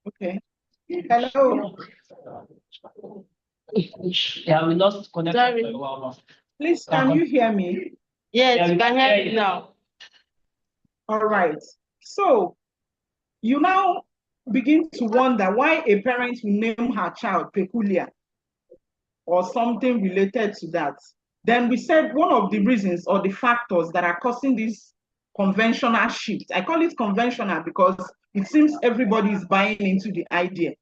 Okay. Hello. Yeah, we lost connection. Sorry. Please, can you hear me? Yes, you can hear me now. All right. So you now begin to wonder why a parent will name her child peculiar or something related to that. Then we said one of the reasons or the factors that are causing this conventional shift. I call it conventional because it seems everybody is buying into the idea.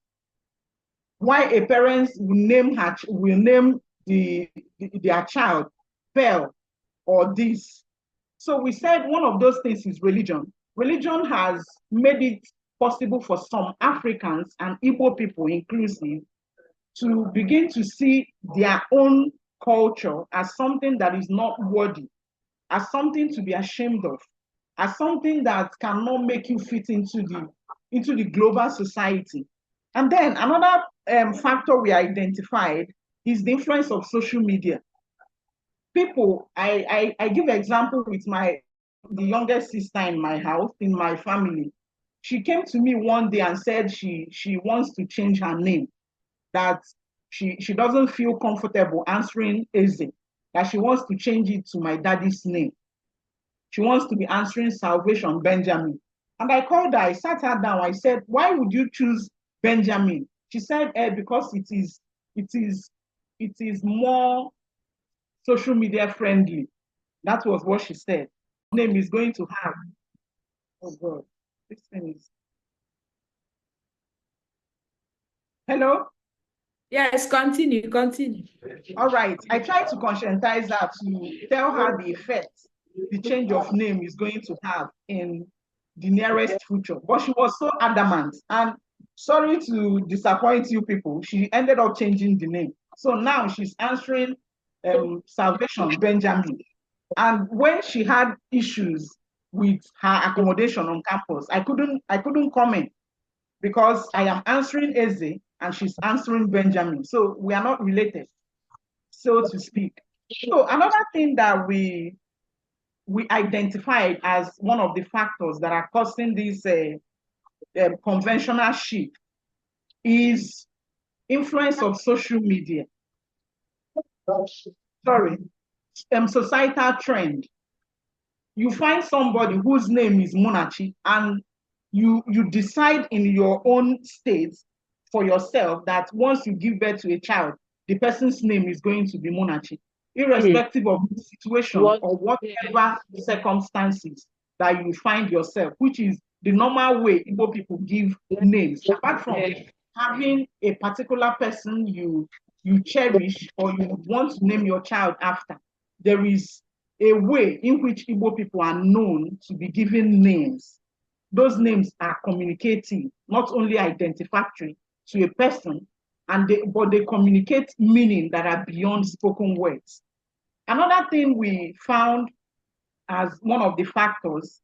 Why a parent will name their child Pearl or this. So we said one of those things is religion. Religion has made it possible for some Africans and Igbo people inclusive to begin to see their own culture as something that is not worthy, as something to be ashamed of, as something that cannot make you fit into the global society. And then another factor we identified is the influence of social media. People, I give example with the youngest sister in my house, in my family. She came to me one day and said she wants to change her name, that she doesn't feel comfortable answering Eze, that she wants to change it to my daddy's name. She wants to be answering Salvation Benjamin. And I called her, I sat her down, I said, why would you choose Benjamin? She said, because it is it is more social media friendly. That was what she said. Name is going to have. Oh God, this thing is. Hello? Yes, continue. All right. I tried to conscientize her to tell her the effect the change of name is going to have in the nearest future. But she was so adamant. And sorry to disappoint you people, she ended up changing the name. So now she's answering Salvation Benjamin. And when she had issues with her accommodation on campus, I couldn't comment because I am answering Eze and she's answering Benjamin. So we are not related, so to speak. So another thing that we identified as one of the factors that are causing this conventional shift is influence of social media. Sorry, societal trend. You find somebody whose name is Munachi, and you decide in your own state for yourself that once you give birth to a child, the person's name is going to be Munachi, irrespective of the situation or whatever circumstances that you find yourself, which is the normal way Igbo people give names. Apart from having a particular person you cherish or you want to name your child after, there is a way in which Igbo people are known to be given names. Those names are communicative, not only identifactory to a person, but they communicate meaning that are beyond spoken words. Another thing we found as one of the factors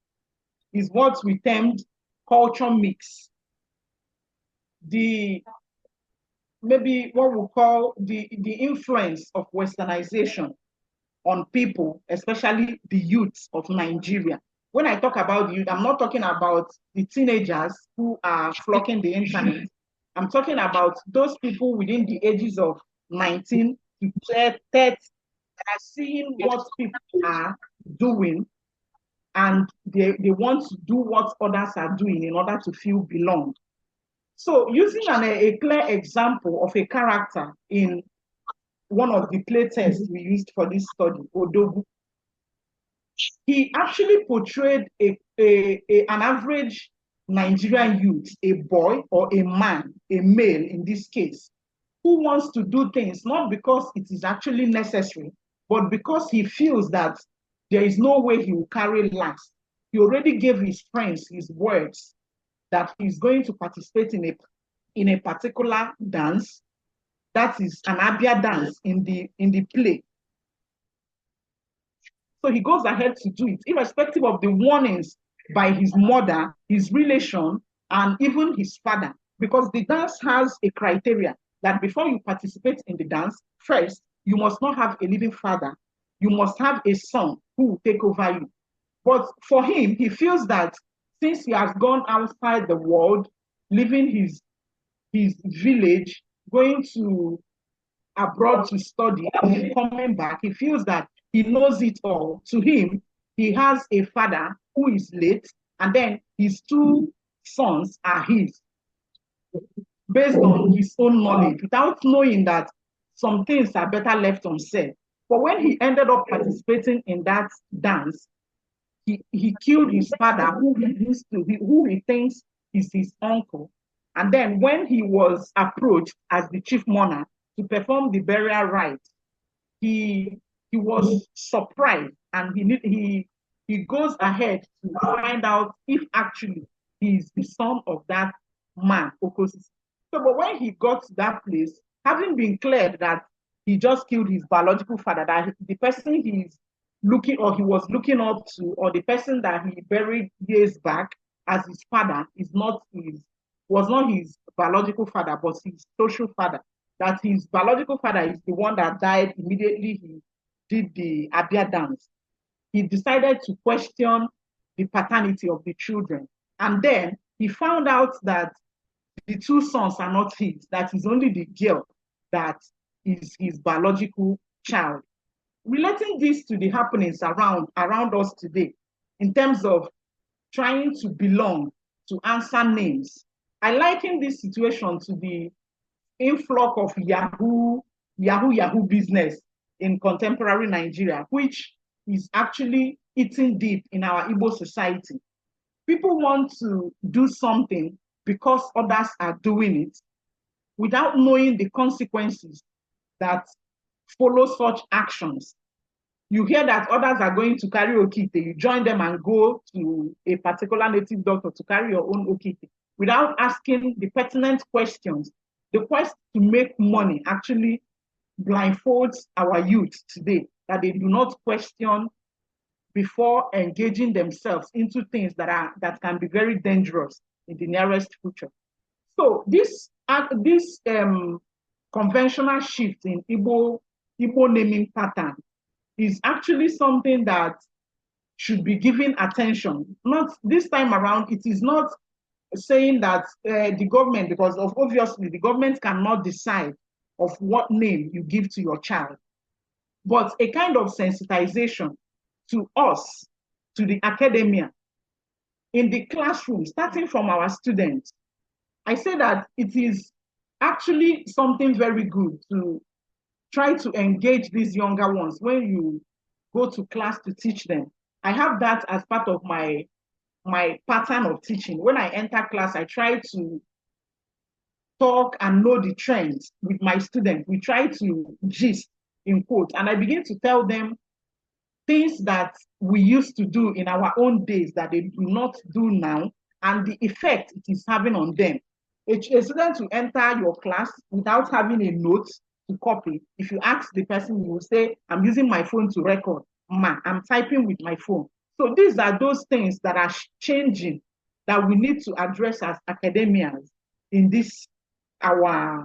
is what we termed culture mix. Maybe what we call the influence of westernization on people, especially the youth of Nigeria. When I talk about the youth, I'm not talking about the teenagers who are flocking the internet. I'm talking about those people within the ages of 19 to 30 that are seeing what people are doing and they want to do what others are doing in order to feel belonged. So using a clear example of a character in one of the play tests we used for this study, Odogu, he actually portrayed an average Nigerian youth, a boy or a man, a male in this case, who wants to do things not because it is actually necessary, but because he feels that there is no way he will carry last. He already gave his friends his words that he's going to participate in a particular dance, that is an Abia dance in the play. So he goes ahead to do it, irrespective of the warnings by his mother, his relation, and even his father, because the dance has a criteria that before you participate in the dance, first, you must not have a living father. You must have a son who will take over you. But for him, he feels that since he has gone outside the world, leaving his village, going to abroad to study, and then coming back, he feels that he knows it all. To him, he has a father who is late, and then his two sons are his, based on his own knowledge, without knowing that some things are better left unsaid. But when he ended up participating in that dance, he killed his father, who he thinks is his uncle. And then when he was approached as the chief mourner to perform the burial rites, he was surprised, and he goes ahead to find out if actually he's the son of that man, Okosis. So, but when he got to that place, having been cleared that he just killed his biological father, that the person he's looking, or he was looking up to, or the person that he buried years back as his father, was not his biological father, but his social father. That his biological father is the one that died immediately he did the Abia dance. He decided to question the paternity of the children. And then he found out that the two sons are not his, that is only the girl that is his biological child. Relating this to the happenings around us today, in terms of trying to belong, to answer names, I liken this situation to the influx of Yahoo business in contemporary Nigeria, which is actually eating deep in our Igbo society. People want to do something because others are doing it without knowing the consequences that follow such actions. You hear that others are going to carry okite, you join them and go to a particular native doctor to carry your own okite without asking the pertinent questions. The quest to make money actually blindfolds our youth today, that they do not question before engaging themselves into things that can be very dangerous in the nearest future. So this conventional shift in Igbo naming pattern is actually something that should be given attention. Not this time around, it is not saying that the government, because of obviously the government cannot decide of what name you give to your child, but a kind of sensitization to us, to the academia, in the classroom, starting from our students. I say that it is actually something very good to try to engage these younger ones when you go to class to teach them. I have that as part of my pattern of teaching. When I enter class, I try to talk and know the trends with my students. We try to gist, in quote, and I begin to tell them things that we used to do in our own days that they do not do now, and the effect it is having on them. A student to enter your class without having a note to copy. If you ask the person, you will say, I'm using my phone to record. Ma, I'm typing with my phone. So these are those things that are changing, that we need to address as academians in this, our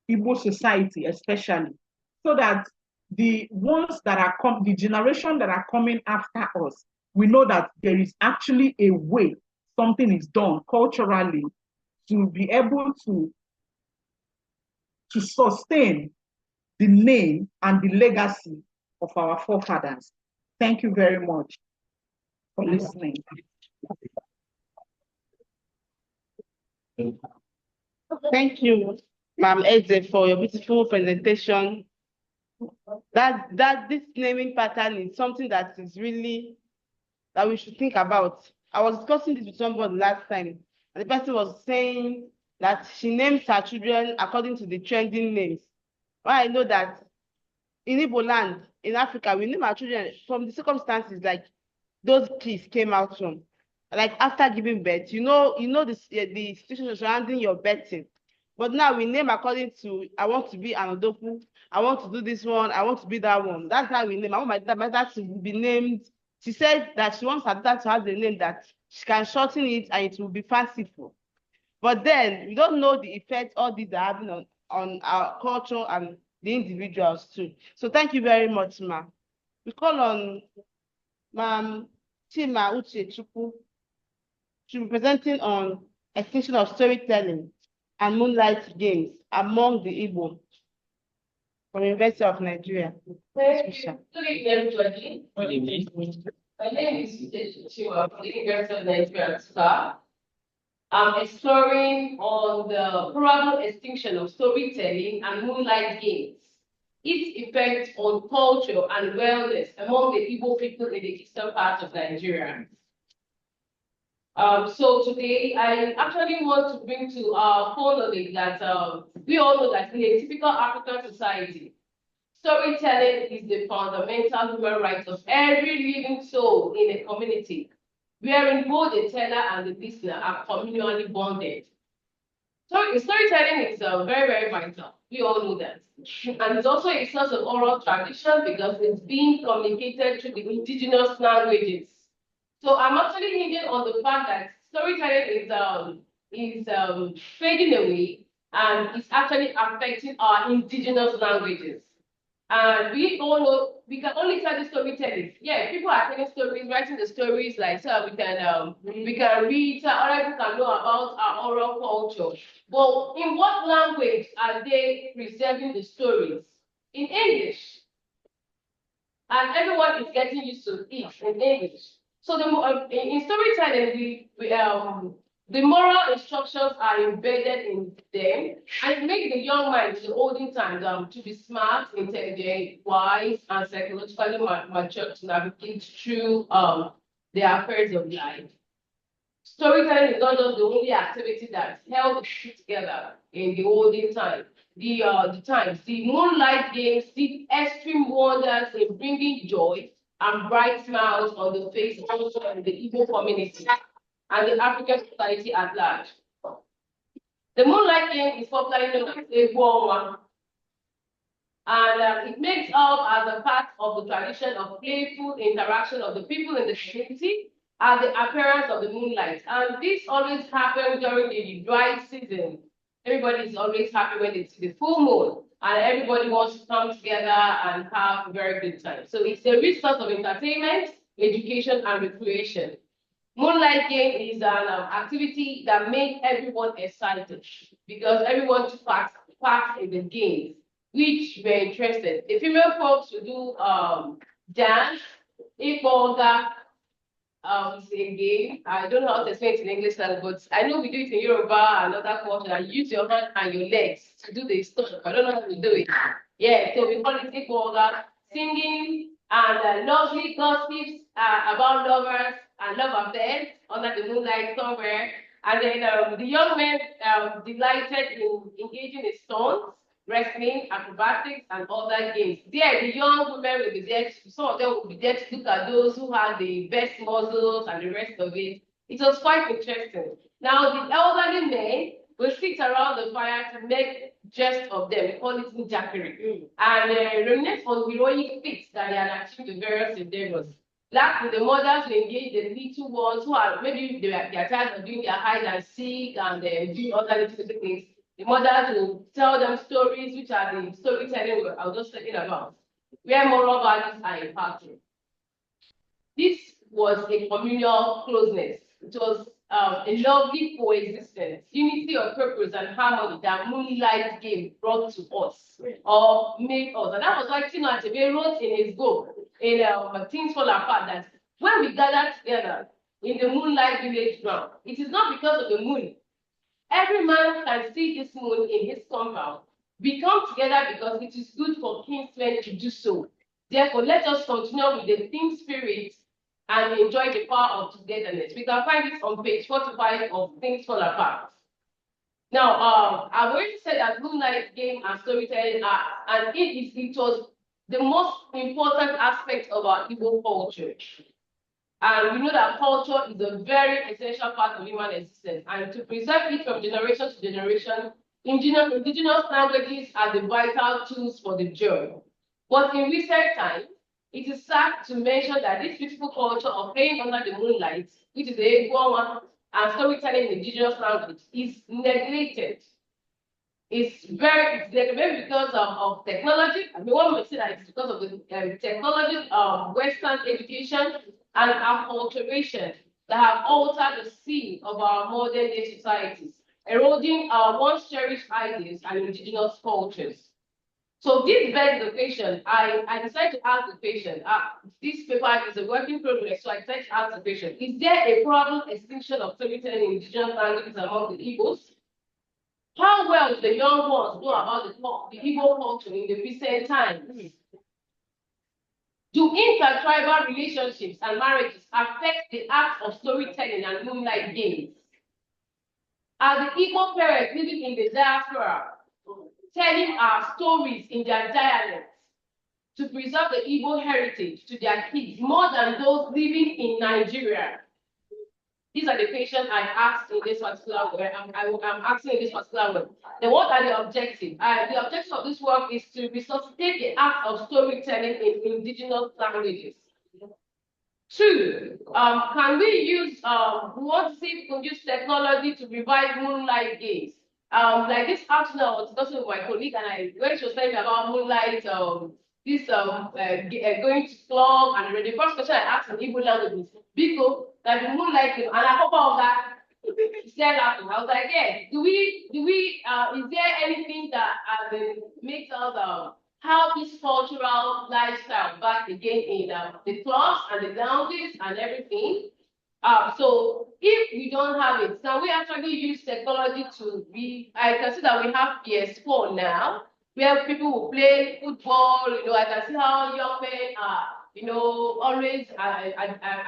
Igbo society especially, so that the ones that are the generation that are coming after us, we know that there is actually a way something is done culturally to be able to sustain the name and the legacy of our forefathers. Thank you very much for listening. Thank you, Ma'am Eze, for your beautiful presentation. That this naming pattern is something that is really that we should think about. I was discussing this with somebody last time, and the person was saying that she names her children according to the trending names. Well, I know that in Igbo land, in Africa, we name our children from the circumstances like those kids came out from. Like after giving birth, you know the situation surrounding your birthing. But now we name according to, I want to be an Odoku, I want to do this one, I want to be that one. That's how we name. I want my dad to be named. She said that she wants her dad to have the name that she can shorten it and it will be fanciful. But then we don't know the effect all these are having on our culture and the individuals too. So thank you very much, ma. We call on Ma'am Chima Uche Chukwu. She'll be presenting on extinction of storytelling and moonlight games among the Igbo from University of Nigeria. Good evening, everybody. Good evening. My name is Chiwa from the University of Nigeria, SCA. I'm exploring on the probable extinction of storytelling and moonlight games, its effect on culture and wellness among the Igbo people in the eastern part of Nigeria. So today, I actually want to bring to our knowledge that we all know that in a typical African society, storytelling is the fundamental human right of every living soul in a community, wherein both the teller and the listener are communally bonded. So storytelling is very, very vital. We all know that. And it's also a source of oral tradition because it's being communicated through the indigenous languages. So I'm actually hinging on the fact that storytelling is fading away and it's actually affecting our indigenous languages. And we all know we can only tell the storytelling. Yeah, people are telling stories, writing the stories like so we can read, so other people can know about our oral culture. But in what language are they preserving the stories? In English. And everyone is getting used to it in English. So in storytelling, the moral instructions are embedded in them, and it makes the young mind in the olden times to be smart, intelligent, wise, and psychologically mature to navigate through the affairs of life. Storytelling is not just the only activity that held the together in the olden time. The moonlight games did extreme wonders in bringing joy and bright smiles on the face also in the Igbo community and the African society at large. The moonlight game is popularly known as Egwu, and it makes up as a part of the tradition of playful interaction of the people in the community at the appearance of the moonlight. And this always happens during the dry season. Everybody is always happy when they see the full moon, and everybody wants to come together and have a very good time. So it's a rich source of entertainment, education, and recreation. Moonlight game is an activity that makes everyone excited because everyone took part in the games, which were interested. The female folks will do dance, iboga, it's a game. I don't know how to explain it in English, but I know we do it in Yoruba and other cultures. You use your hand and your legs to do the stuff. I don't know how to do it. Yeah, so we call it iboga, singing and lovely gossips about lovers and love affairs under the moonlight somewhere. And then the young men delighted in engaging in stunts, wrestling, acrobatics, and other games. There, the young women will be there. Some of them will be there to look at those who have the best muscles and the rest of it. It was quite interesting. Now, the elderly men will sit around the fire to make jest of them. We call it njakiri. And reminisce on heroic feats that they had achieved in various endeavors. Lastly, the mothers will engage the little ones who are maybe they are tired of doing their hide and seek and doing other little things. The mothers will tell them stories, which are the storytelling I was just talking about, where moral values are imparted. This was a communal closeness. It was a lovely coexistence, unity of purpose and harmony that Moonlight game brought to us or made us. And that was why Tino Achebe wrote in his book, in Things Fall Apart, that when we gather together in the Moonlight village ground, it is not because of the moon. Every man can see this moon in his compound. We come together because it is good for kinsmen to do so. Therefore, let us continue with the team spirit and enjoy the power of togetherness. We can find this on page 45 of Things Fall Apart. Now, I've already said that Moonlight game and storytelling and it was the most important aspect of our Igbo culture. And we know that culture is a very essential part of human existence. And to preserve it from generation to generation, indigenous languages are the vital tools for the joy. But in recent times, it is sad to mention that this beautiful culture of playing under the moonlight, which is the Egwu and storytelling in indigenous language, is neglected. It's neglected because of technology. I mean, one may say that it's because of the technology, Western education, and acculturation. that have altered the scene of our modern day societies, eroding our once cherished ideas and indigenous cultures. So this begs the question. I decided to ask the question. This paper is a working progress, so I decided to ask the question: is there a probable extinction of storytelling in indigenous languages among the Igbos? How well do the young ones know about the Igbo culture in the recent times? Do intertribal relationships and marriages affect the act of storytelling and moonlight games? Are the Igbo parents living in the diaspora telling our stories in their dialects to preserve the Igbo heritage to their kids more than those living in Nigeria? These are the questions I asked in this particular way. I'm asking in this particular way. Then what are the objectives? The objective of this work is to resuscitate the act of storytelling in indigenous languages. Two, can we use, we want to see if we can use technology to revive moonlight games. Like this afternoon, I was discussing with my colleague, and when she was telling me about moonlight, going to club, and the first question I asked in Igbo language is, Biko, that the moonlight game, and I hope all that said laughing. I was like, yeah, is there anything that makes us have this cultural lifestyle back again in the clubs and the lounges and everything? So if we don't have it, can we actually use technology to be? I can see that we have PS4 now, where people will play football. I can see how young men are, always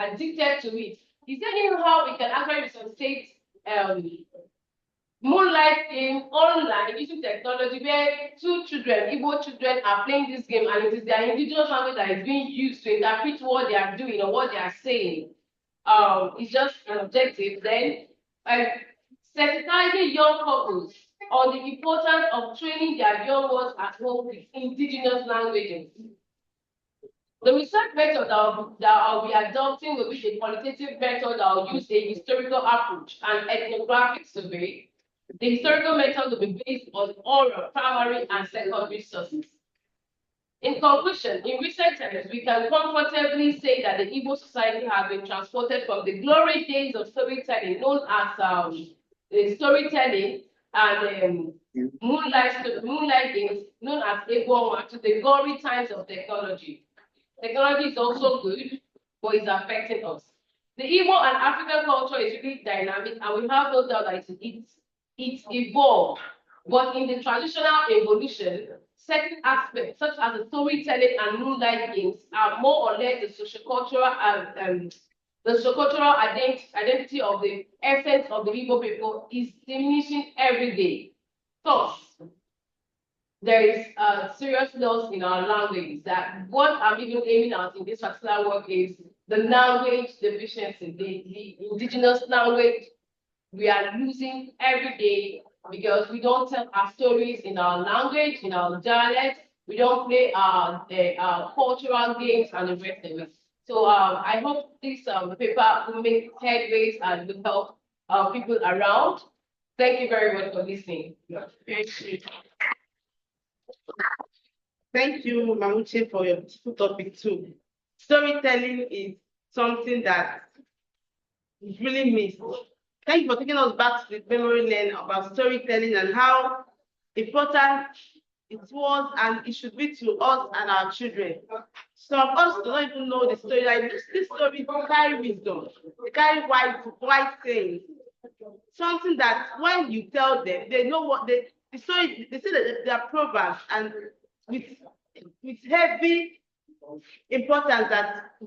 addicted to it. Is there any how we can actually resuscitate moonlight game online using technology where two children, Igbo children, are playing this game, and it is their indigenous language that is being used to interpret what they are doing or what they are saying? It's just an objective. Then sensitizing young couples on the importance of training their young ones at home with indigenous languages. The research method that I'll be adopting will be a qualitative method that will use a historical approach and ethnographic survey. The historical method will be based on oral, primary, and secondary sources. In conclusion, in recent times, we can comfortably say that the Igbo society has been transported from the glory days of storytelling, known as storytelling and moonlight games, known as Egwoma, to the glory times of technology. Technology is also good, but it's affecting us. The Igbo and African culture is really dynamic, and we have no doubt that it's evolved. But in the traditional evolution, certain aspects, such as the storytelling and moonlight games, are more or less the sociocultural identity of the essence of the Igbo people is diminishing every day. Thus, there is a serious loss in our language. That what I'm even aiming at in this particular work is the language deficiency, the indigenous language. We are losing every day because we don't tell our stories in our language, in our dialect. We don't play our cultural games and the rest of it. So I hope this paper will make headways and will help people around. Thank you very much for listening. Thank you. Thank you, Mamuche, for your beautiful topic too. Storytelling is something that is really missed. Thank you for taking us back to the memory lane about storytelling and how important it was and it should be to us and our children. Some of us do not even know the story. Like this story carry wisdom, they carry wise sayings. Something that when you tell them, they know what the story. They say that they are proverbs and with heavy importance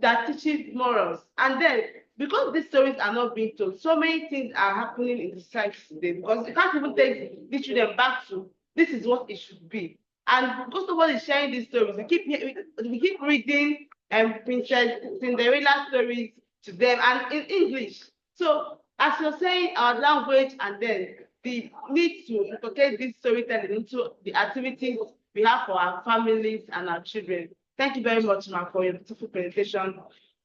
that teaches morals. And then because these stories are not being told, so many things are happening in the society today. Because you can't even take the children back to this is what it should be. And because nobody is sharing these stories, we keep reading Princess Cinderella stories to them and in English. So as you're saying, our language and then the need to incorporate this storytelling into the activities we have for our families and our children. Thank you very much, Ma, for your beautiful presentation.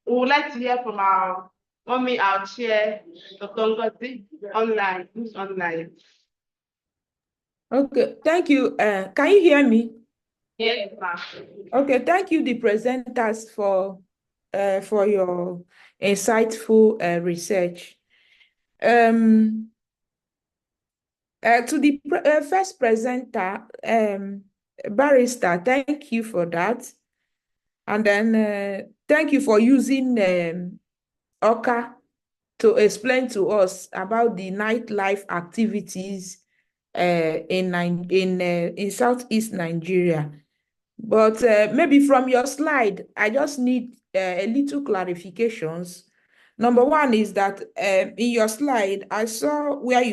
We would like to hear from our mommy, our chair, Dr. Ngozi, online, who's online. Okay, thank you. Can you hear me? Yes, ma'am. Okay, thank you, the presenters, for for your insightful research. To the first presenter, Barrister, thank you for that. And then thank you for using Oka to explain to us about the nightlife activities in Southeast Nigeria. But maybe from your slide, I just need a little clarifications. Number one is that in your slide, I saw where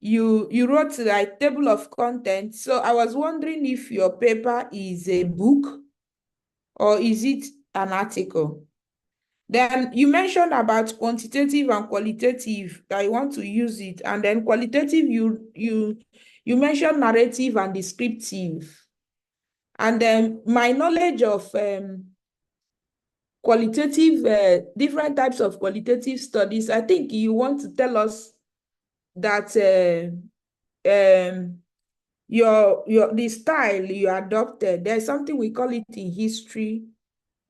you wrote like table of contents. So I was wondering if your paper is a book or is it an article? Then you mentioned about quantitative and qualitative that you want to use it, and then qualitative you mentioned narrative and descriptive. And then my knowledge of qualitative, different types of qualitative studies, I think you want to tell us that the style you adopted, there's something we call it in history,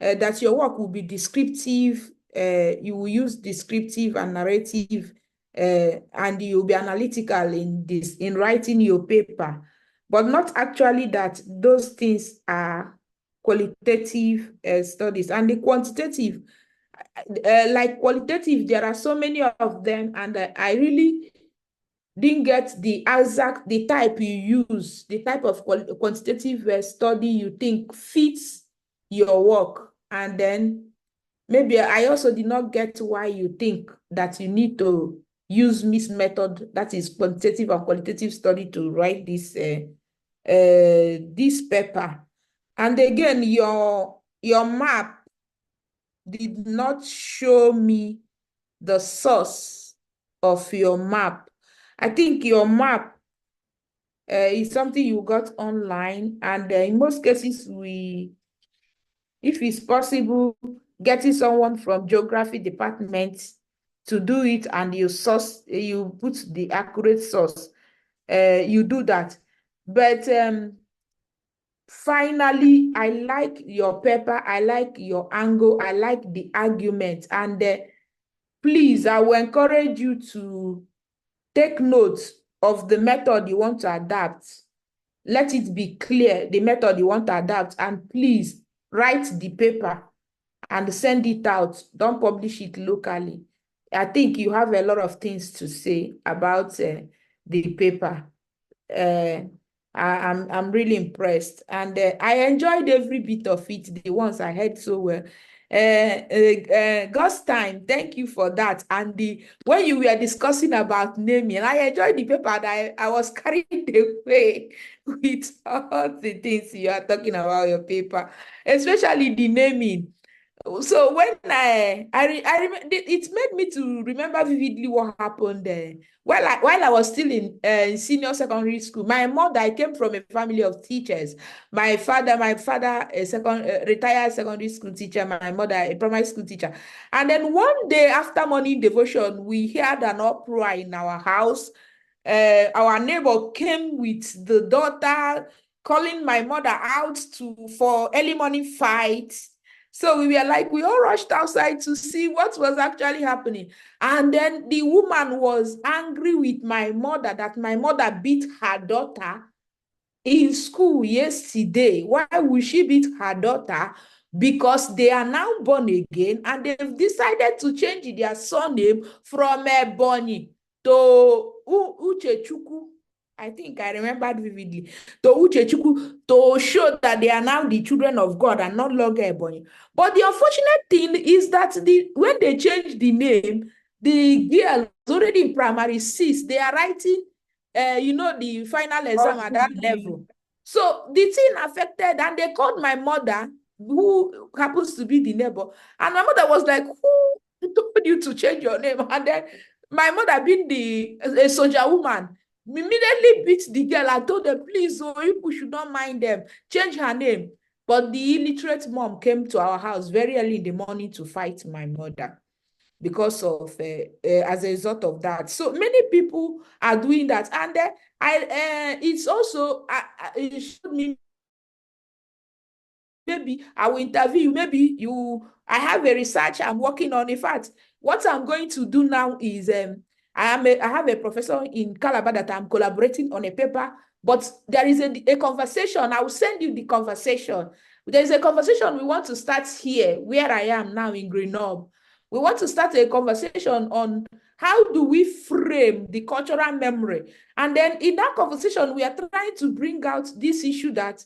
that your work will be descriptive, you will use descriptive and narrative, and you'll be analytical in writing your paper, but not actually that those things are qualitative studies. And the quantitative, like qualitative, there are so many of them, and I really didn't get the type you use, the type of quantitative study you think fits your work. And then maybe I also did not get why you think that you need to use this method, that is quantitative and qualitative study, to write this paper. And again, your map did not show me the source of your map. I think your map is something you got online, and in most cases, if it's possible, getting someone from geography department to do it, and you put the accurate source, you do that. But finally, I like your paper, I like your angle, I like the argument, and please, I will encourage you to take note of the method you want to adapt. Let it be clear, the method you want to adapt, and please write the paper and send it out. Don't publish it locally. I think you have a lot of things to say about the paper. I'm really impressed, and I enjoyed every bit of it, the ones I heard so well. God's time, thank you for that. And when you were discussing about naming, I enjoyed the paper, and I was carried away with all the things you are talking about your paper, especially the naming. So when it made me to remember vividly what happened there. While I was still in senior secondary school, my mother, I came from a family of teachers. My father, a retired secondary school teacher, my mother, a primary school teacher. And then one day after morning devotion, we heard an uproar in our house. Our neighbor came with the daughter, calling my mother out for early morning fight. So we all rushed outside to see what was actually happening. And then the woman was angry with my mother that my mother beat her daughter in school yesterday. Why would she beat her daughter? Because they are now born again, and they've decided to change their surname from Bonnie to Uchechukwu. I think I remembered vividly. To Uchechukwu, to show that they are now the children of God and not longer Ebonyi. But the unfortunate thing is that when they changed the name, the girls already in primary 6, they are writing the final exam at that level. So the thing affected, and they called my mother, who happens to be the neighbor, and my mother was like, who told you to change your name? And then my mother, being a soldier woman, immediately beat the girl and told them, please, you should not mind them, change her name. But the illiterate mom came to our house very early in the morning to fight my mother because of as a result of that. So many people are doing that, and it's also it showed me maybe I will interview you. Maybe I have a research I'm working on. In fact, what I'm going to do now is I have a professor in Calabar that I'm collaborating on a paper, but there is a conversation. I will send you the conversation. There's a conversation we want to start here, where I am now in Grenoble. We want to start a conversation on how do we frame the cultural memory. And then in that conversation, we are trying to bring out this issue that,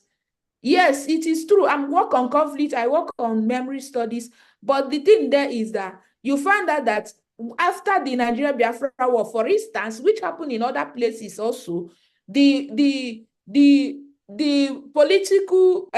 yes, it is true. I work on conflict, I work on memory studies, but the thing there is that you find out that after the Nigeria-Biafra War, for instance, which happened in other places also, the political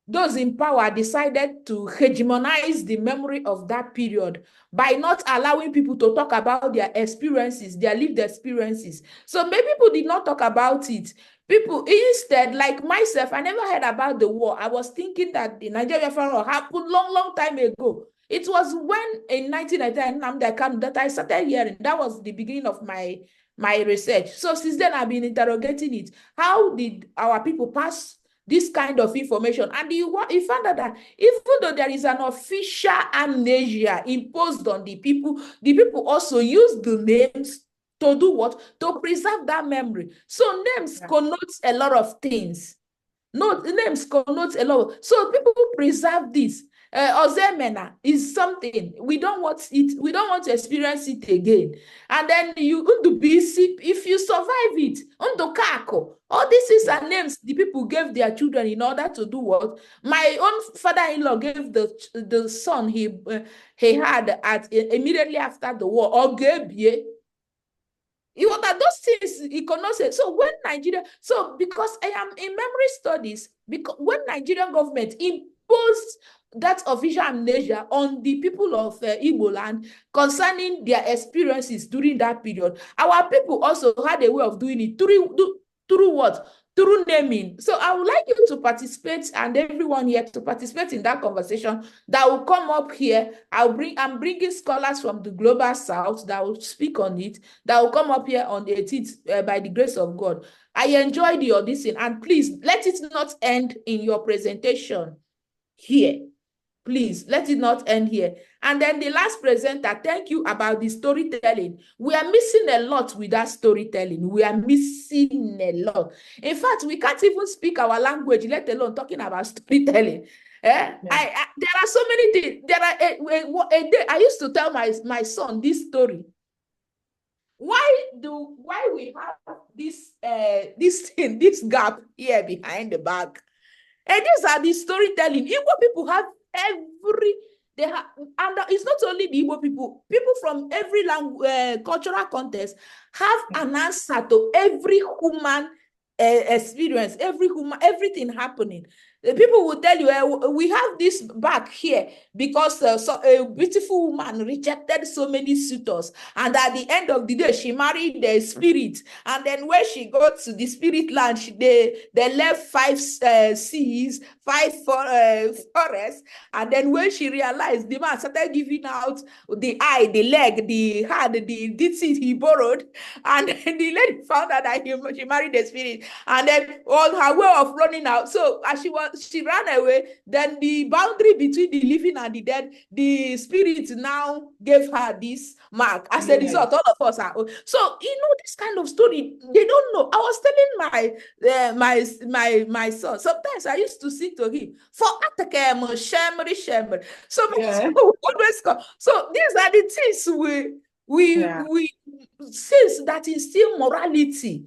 those in power decided to hegemonize the memory of that period by not allowing people to talk about their experiences, their lived experiences. So maybe people did not talk about it. People, instead, like myself, I never heard about the war. I was thinking that the Nigeria war happened long time ago. It was when in 1999 that I started hearing. That was the beginning of my research. So since then, I've been interrogating it. How did our people pass this kind of information? And you found out that even though there is an official amnesia imposed on the people also use the names to do what? To preserve that memory. So names connotes a lot of things. Names connotes a lot. So people preserve this. Ozemena is something we don't want it. We don't want to experience it again. And then if you survive it, Kako. All these are names the people gave their children in order to do what? My own father-in-law gave the son he had immediately after the war, Ogebie. That those things he cannot say. So when Nigeria, because I am in memory studies, because when Nigerian government imposed that official amnesia on the people of Igbo land concerning their experiences during that period, our people also had a way of doing it through what? Through naming. So I would like you to participate, and everyone here to participate in that conversation that will come up here. I'm bringing scholars from the global south that will speak on it, that will come up here on the 18th by the grace of God. I enjoyed your listening, and please let it not end in your presentation here. Please, let it not end here. And then the last presenter, thank you about the storytelling. We are missing a lot with that storytelling. We are missing a lot. In fact, we can't even speak our language, let alone talking about storytelling. There are so many things. There are a day I used to tell my son this story. Why we have this gap here behind the back? And these are the storytelling. Igbo people have and it's not only the Igbo people from every language, cultural context have an answer to every human experience, everything happening. The people will tell you, we have this back here because a beautiful woman rejected so many suitors. And at the end of the day, she married the spirit. And then when she got to the spirit land, they left 5 seas, 5 forests. And then when she realized, the man started giving out the eye, the leg, the hand, the seed he borrowed. And then the lady found out that she married the spirit. And then on her way of running out, so as she ran away, then the boundary between the living and the dead, the spirit now gave her this mark. As a result, all of us are. So, this kind of story, they don't know. I was telling my son, sometimes I used to sing to him, for Atakem, Shemri. So, always come. So, these are the things we since that instill morality.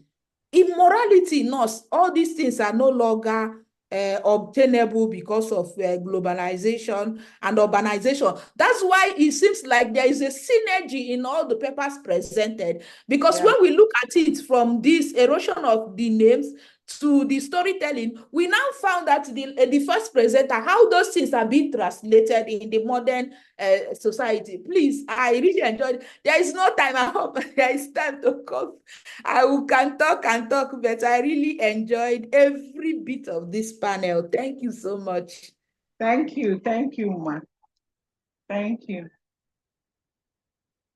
Immorality in us, all these things are no longer obtainable because of globalization and urbanization. That's why it seems like there is a synergy in all the papers presented, because when we look at it from this erosion of the names to the storytelling, we now found that the first presenter, how those things are being translated in the modern society. Please, I really enjoyed it. There is no time. I hope there is time to come. Can talk, but I really enjoyed every bit of this panel. Thank you so much. Thank you, Ma. Thank you.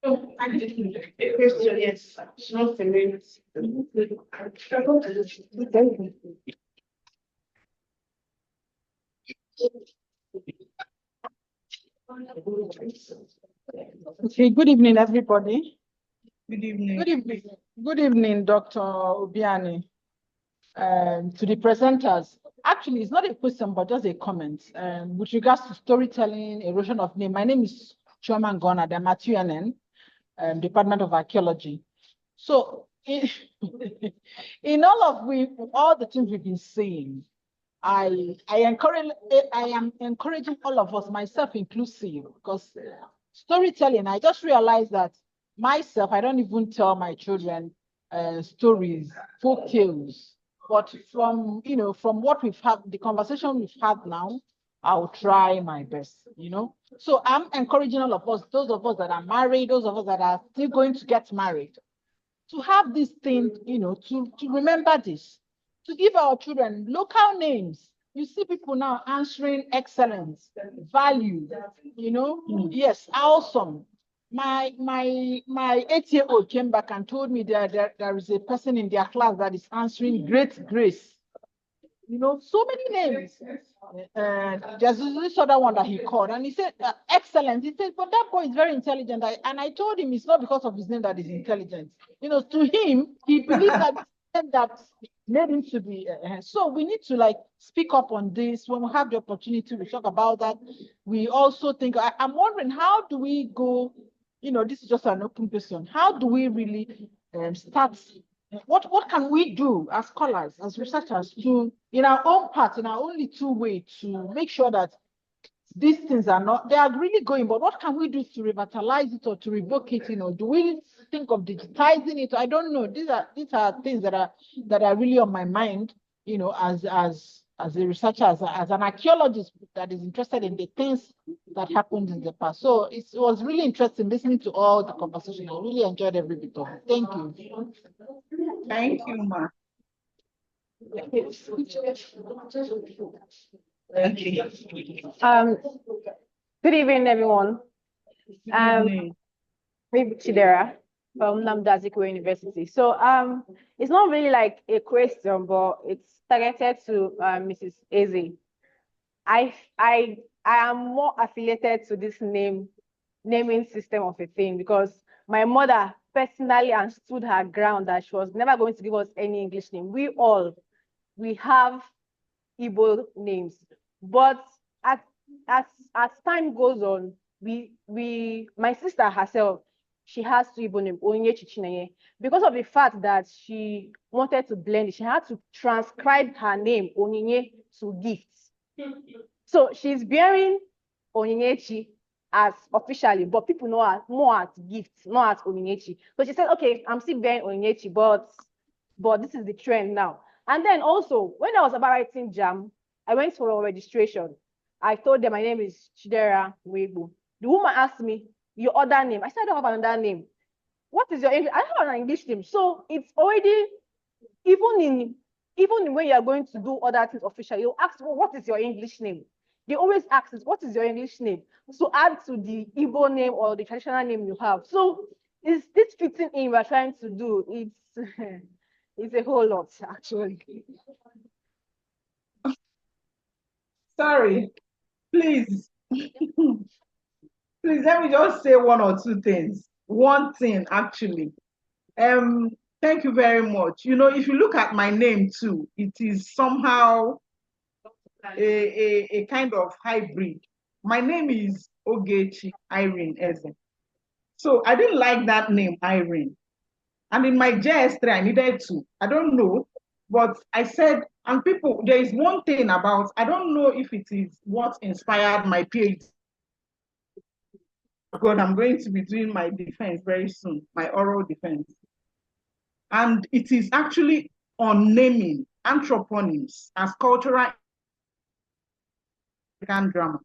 Yes. Okay, good evening, everybody. Good evening. Good evening. Good evening, Dr. Obiani. To the presenters. Actually, it's not a question, but just a comment. With regards to storytelling, erosion of name, my name is Chioma Ngona, the Matuanen, Department of Archaeology. So, in all the things we've been saying, I am encouraging all of us, myself inclusive, because storytelling, I just realized that myself, I don't even tell my children stories, folk tales, but from what we've had, the conversation we've had now, I'll try my best, So I'm encouraging all of us, those of us that are married, those of us that are still going to get married, to have this thing, to remember this, to give our children local names. You see people now answering excellence, value, yes, awesome. My 8-year-old came back and told me there is a person in their class that is answering great grace. So many names. There's this other one that he called, and he said, excellent. He said, but that boy is very intelligent. And I told him it's not because of his name that he's intelligent. To him, he believes that made him to be. So we need to speak up on this. When we have the opportunity, we talk about that. We also think, I'm wondering, how do we go, this is just an open question. How do we really start? What can we do as scholars, as researchers, to, in our own part, in our own little way, to make sure that these things they are really going, but what can we do to revitalize it or to revoke it? Do we think of digitizing it? I don't know. These are things that are really on my mind, as a researcher, as an archaeologist that is interested in the things that happened in the past. So it was really interesting listening to all the conversation. I really enjoyed every bit of it. Thank you. Thank you, Ma. Good evening, everyone. Good evening. I'm Chidera from Namda Azikiwe University. So it's not really like a question, but it's targeted to Mrs. Eze. I am more affiliated to this naming system of a thing, because my mother personally and stood her ground that she was never going to give us any English name. We have Igbo names, but as time goes on, my sister herself, she has two Igbo names, Onyechi Chinenye. Because of the fact that she wanted to blend it, she had to transcribe her name Onyinye to gifts. So she's bearing Onyechi as officially, but people know her more as gifts, not as Onyinyechi. So she said, okay, I'm still bearing Onyinyechi, but this is the trend now. And then also, when I was about writing JAM, I went for a registration. I told them my name is Chidera Wegbu. The woman asked me, your other name? I said, I don't have another name. What is your English? I don't have an English name. So it's already, even when you are going to do other things officially, you ask, well, what is your English name? They always ask us, what is your English name? So add to the Igbo name or the traditional name you have. So is this fitting in we're trying to do? It's a whole lot, actually. Sorry, please. Please let me just say one or two things. One thing, actually. Thank you very much. If you look at my name too, it is somehow a kind of hybrid. My name is Ogechi Irene Eze. So I didn't like that name, Irene. And in my JS3, I needed to. I don't know. But I said, and people, there is one thing about, I don't know if it is what inspired my PhD. God, I'm going to be doing my defense very soon, my oral defense. And it is actually on naming anthroponyms as cultural drama.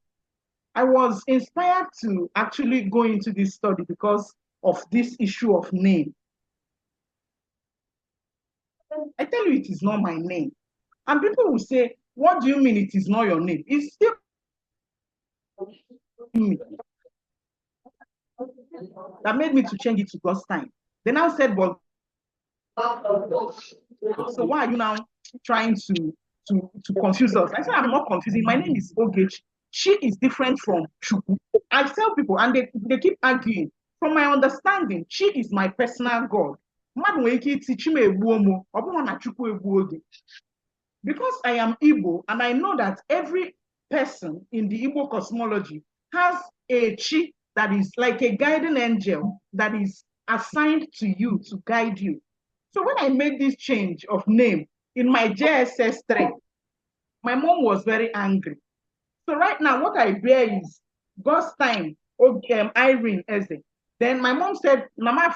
I was inspired to actually go into this study because of this issue of name. I tell you, it is not my name. And people will say, what do you mean it is not your name? It's still me. That made me to change it to God's time. They now said, well, so why are you now trying to to confuse us. I said, I'm not confusing. My name is Ogechi. She is different from Chukwu. I tell people, and they keep arguing. From my understanding, she is my personal God. Because I am Igbo, and I know that every person in the Igbo cosmology has a chi that is like a guiding angel that is assigned to you to guide you. So when I made this change of name in my JSS 3, my mom was very angry. So right now, what I bear is God's time, Irene Eze. Then my mom said, Mama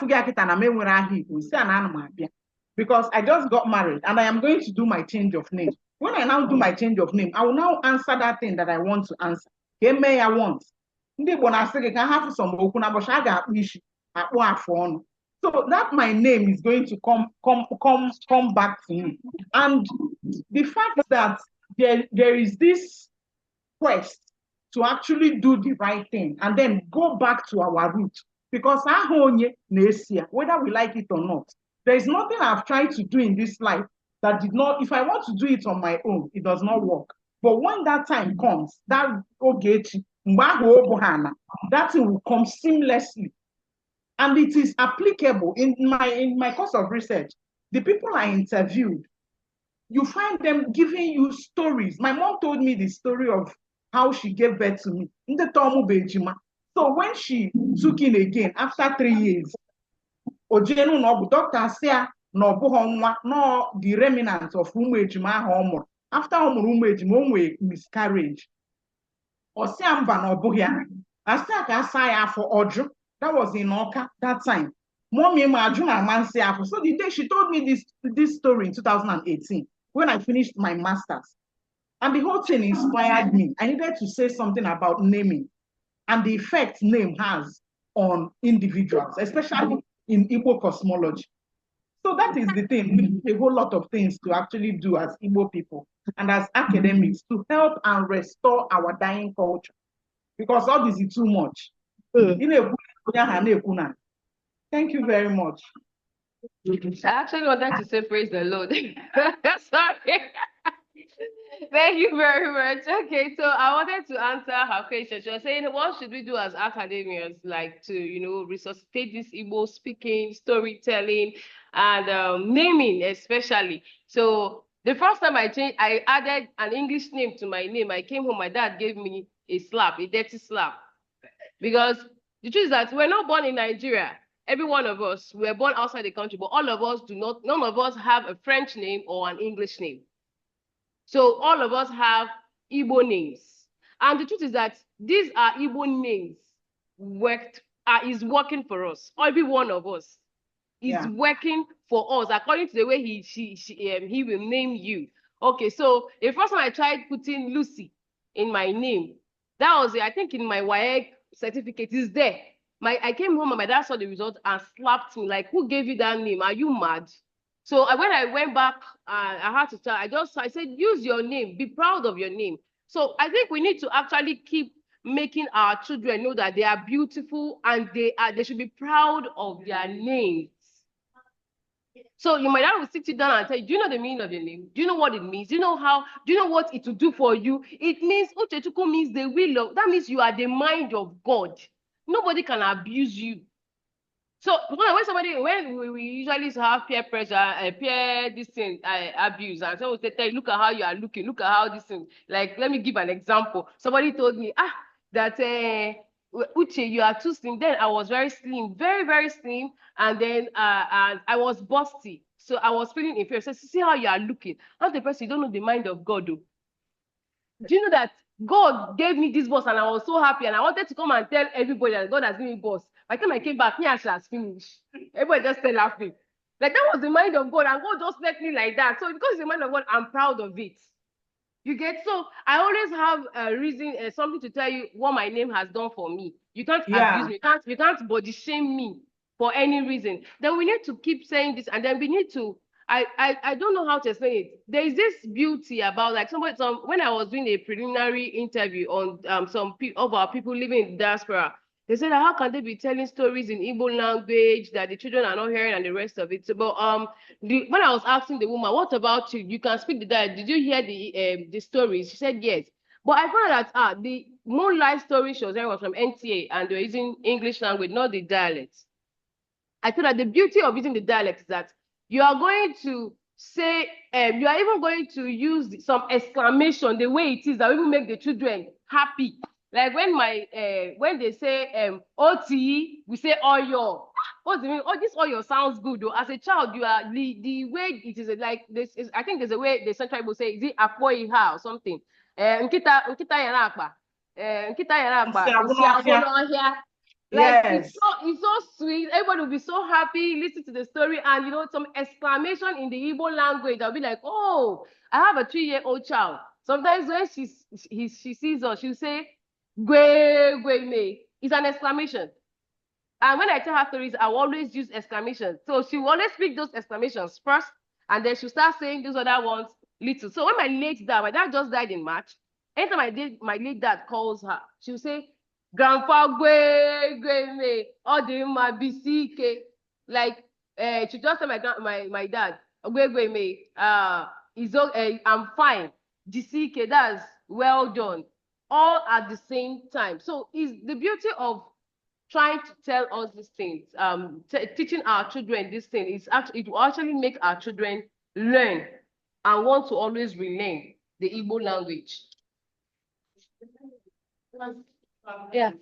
because I just got married and I am going to do my change of name. When I now do my change of name, I will now answer that thing that I want to answer. May I want. Can have some so that my name is going to come back to me. And the fact that there is this quest to actually do the right thing and then go back to our root. Because whether we like it or not, there is nothing I've tried to do in this life that did not, if I want to do it on my own, it does not work. But when that time comes, that Ogechi, that thing will come seamlessly. And it is applicable in my course of research. The people I interviewed, you find them giving you stories. My mom told me the story of how she gave birth to me. So when she took in again after 3 years, doctor said no the remnants of umejima after umejima miscarriage. That was in Oka that time. So the day she told me this story in 2018 when I finished my master's. And the whole thing inspired me. I needed to say something about naming and the effect name has on individuals, especially in Igbo cosmology. So that is the thing. We need a whole lot of things to actually do as Igbo people and as academics to help and restore our dying culture. Because all this is too much. Thank you very much. I actually wanted to say praise the Lord. Sorry. Thank you very much. Okay, so I wanted to answer her question. She was saying, what should we do as academics, like to, resuscitate this Igbo speaking, storytelling, and naming especially. So the first time I added an English name to my name. I came home, my dad gave me a dirty slap. Because the truth is that we're not born in Nigeria. Every one of us, we're born outside the country, but all of us none of us have a French name or an English name. So all of us have Igbo names. And the truth is that these are Igbo names is working for us. Every one of us is working for us according to the way he will name you. Okay, so the first time I tried putting Lucy in my name, that was, I think, in my WAEC certificate is there. I came home and my dad saw the result and slapped me like, who gave you that name? Are you mad? So when I went back, I had to tell, I said, use your name, be proud of your name. So I think we need to actually keep making our children know that they are beautiful and they should be proud of their names. So my dad will sit you down and tell you, do you know the meaning of your name? Do you know what it means? Do you know what it will do for you? It means, Uchechuku means the will of, that means you are the mind of God. Nobody can abuse you. So when we usually have peer pressure, peer abuse, and someone will say, look at how you are looking, look at how this thing, like, let me give an example. Somebody told me, that Uche, you are too slim. Then I was very slim, very, very slim. And then and I was busty. So I was feeling inferior. So see how you are looking. I'm the person, you don't know the mind of God, though. Do you know that God gave me this boss and I was so happy and I wanted to come and tell everybody that God has given me boss. By the time I came back, me and she has finished. Everybody just started laughing. Like, that was the mind of God and God just left me like that. So because it's the mind of God, I'm proud of it. You get? So I always have a reason, something to tell you what my name has done for me. You can't abuse me. You can't body shame me for any reason. Then we need to keep saying this, and then we need to. I don't know how to explain it. There is this beauty about, like, when I was doing a preliminary interview on some of our people living in the diaspora, They said, how can they be telling stories in Igbo language that the children are not hearing and the rest of it? So, but when I was asking the woman, what about you? You can speak the dialect. Did you hear the stories? She said yes. But I found that the Moonlight story shows was from NTA and they're using English language, not the dialects. I thought that the beauty of using the dialect is that you are going to say, you are even going to use some exclamation, the way it is that will make the children happy. Like when they say OT, we say Oyo. What's the mean? Oh, this Oyo sounds good though. As a child, you are the way it is like this is. I think there's a way the central people say, is it Apoiha or something? Nkita yanakba. Nkita yanakba. Like Yes. it's so sweet. Everybody will be so happy, listen to the story, and you know, some exclamation in the Igbo language. I'll be like, oh, I have a 3-year-old child. Sometimes when she sees us, she'll say, Gwe, Gwe me. It's an exclamation. And when I tell her stories, I will always use exclamations. So she will always speak those exclamations first, and then she'll start saying those other ones little. So when my dad just died in March. Anytime my late dad calls her, she'll say, Grandpa Gwe me, all the my BCK. Like she just tell my dad, Gwe me, I'm fine. GCK, that's well done. All at the same time. So is the beauty of trying to tell us these things, teaching our children these things, it will actually make our children learn and want to always relearn the Igbo language. Yeah.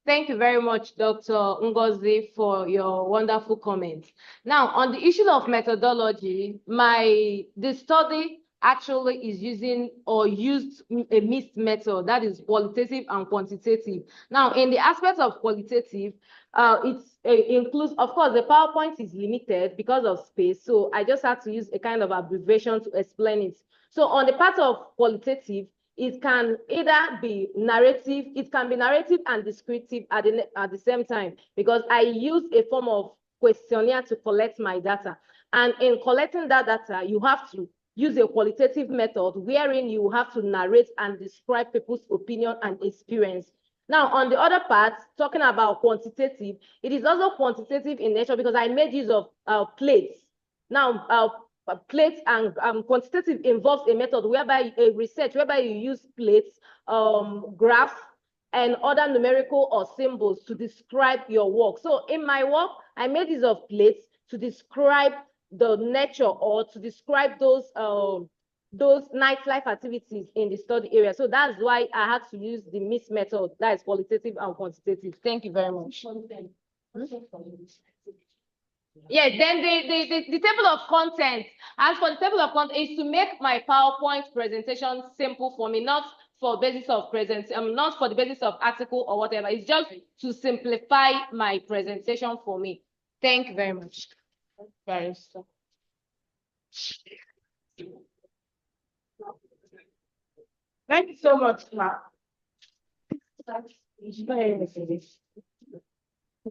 Thank you very much, Dr. Ngozi, for your wonderful comments. Now, on the issue of methodology, the study actually is used a mixed method, that is qualitative and quantitative. Now, in the aspect of qualitative, it includes, of course, the PowerPoint is limited because of space, so I just had to use a kind of abbreviation to explain it. So on the part of qualitative, it can either be narrative, and descriptive at the same time, because I use a form of questionnaire to collect my data. And in collecting that data, you have to use a qualitative method wherein you have to narrate and describe people's opinion and experience. Now, on the other part, talking about quantitative, it is also quantitative in nature because I made use of plates. Now, plates and quantitative involves a method whereby you use plates, graphs, and other numerical or symbols to describe your work. So in my work, I made use of plates to describe the nature or to describe those nightlife activities in the study area. So that's why I had to use the mixed method, that is qualitative and quantitative. Thank you very much. Yes, then the table of content. As for the table of content, is to make my PowerPoint presentation simple for me, not for basis of not for the basis of article or whatever. It's just to simplify my presentation for me. Thank you very much. Thank you so much, Ma.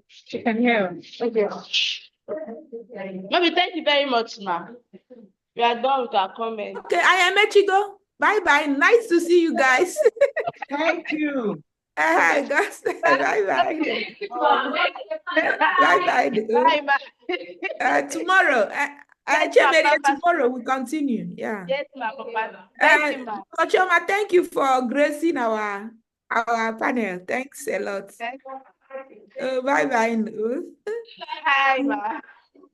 She can hear. Okay. Mommy, thank you very much, Ma. We are done with our comments. Okay, I am Echigo. Bye-bye. Nice to see you guys. Thank you. Guys. Bye-bye. Bye-bye. Bye, Ma. Tomorrow. Tomorrow we continue. Yeah. Yes, Ma, Papa. Thank you, Ma. Coach Oma, thank you for gracing our panel. Thanks a lot. Bye-bye. Hi, Ma.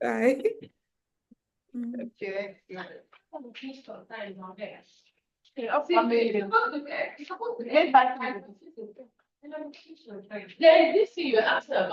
Bye. Okay. Then this thing you asked about.